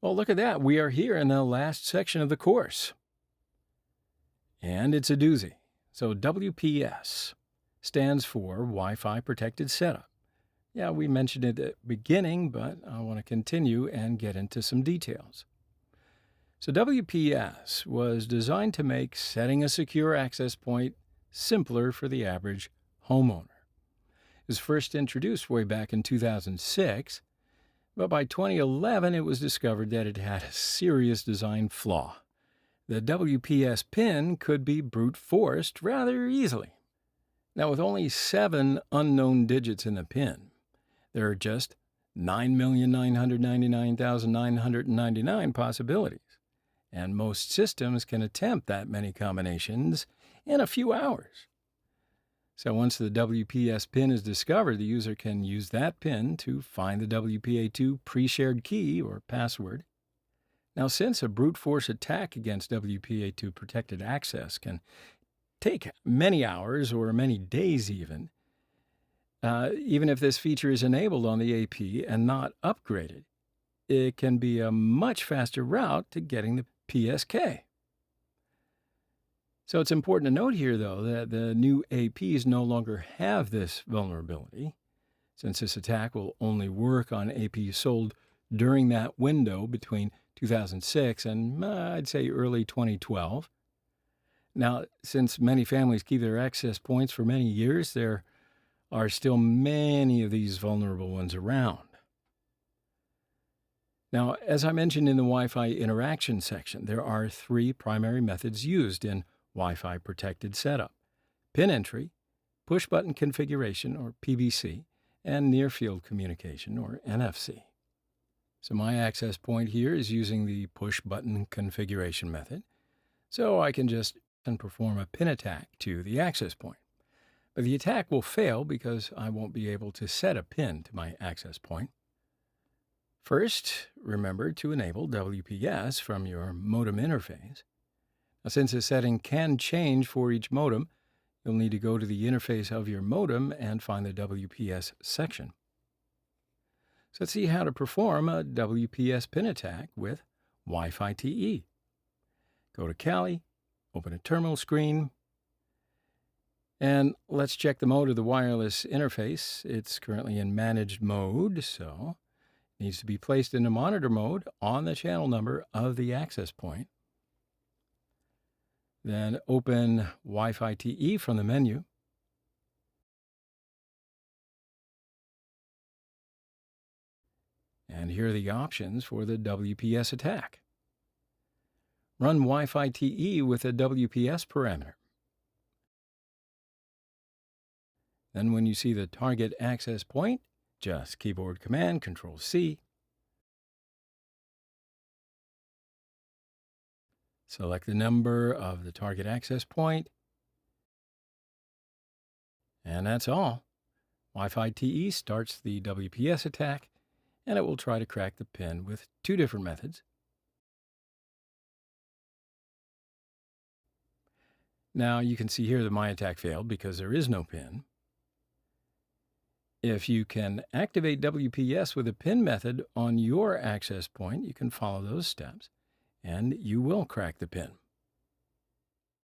Well, look at that. We are here in the last section of the course. And it's a doozy. So WPS stands for Wi-Fi Protected Setup. Yeah, we mentioned it at the beginning, but I want to continue and get into some details. So WPS was designed to make setting a secure access point simpler for the average homeowner. It was first introduced way back in 2006, but by 2011 it was discovered that it had a serious design flaw. The WPS pin could be brute forced rather easily. Now, with only 7 unknown digits in the pin, there are just 9,999,999 possibilities, and most systems can attempt that many combinations in a few hours. So once the WPS pin is discovered, the user can use that pin to find the WPA2 pre-shared key or password. Now, since a brute force attack against WPA2 protected access can take many hours or many days even if this feature is enabled on the AP and not upgraded, it can be a much faster route to getting the PSK. So it's important to note here, though, that the new APs no longer have this vulnerability, since this attack will only work on APs sold during that window between 2006 and I'd say early 2012. Now, since many families keep their access points for many years, there are still many of these vulnerable ones around. Now, as I mentioned in the Wi-Fi interaction section, there are 3 primary methods used in Wi-Fi protected setup: pin entry, push button configuration or PBC, and near field communication or NFC. So my access point here is using the push button configuration method, so I can just perform a pin attack to the access point. But the attack will fail because I won't be able to set a pin to my access point. First, remember to enable WPS from your modem interface. Now, since the setting can change for each modem, you'll need to go to the interface of your modem and find the WPS section. So let's see how to perform a WPS pin attack with Wifite. Go to Kali, open a terminal screen, and let's check the mode of the wireless interface. It's currently in managed mode, so it needs to be placed into monitor mode on the channel number of the access point. Then open Wifite from the menu. And here are the options for the WPS attack. Run Wifite with a WPS parameter. Then when you see the target access point, just keyboard command Control-C. Select the number of the target access point. And that's all. Wifite starts the WPS attack, and it will try to crack the pin with 2 different methods. Now you can see here that my attack failed because there is no pin. If you can activate WPS with a pin method on your access point, you can follow those steps, and you will crack the pin.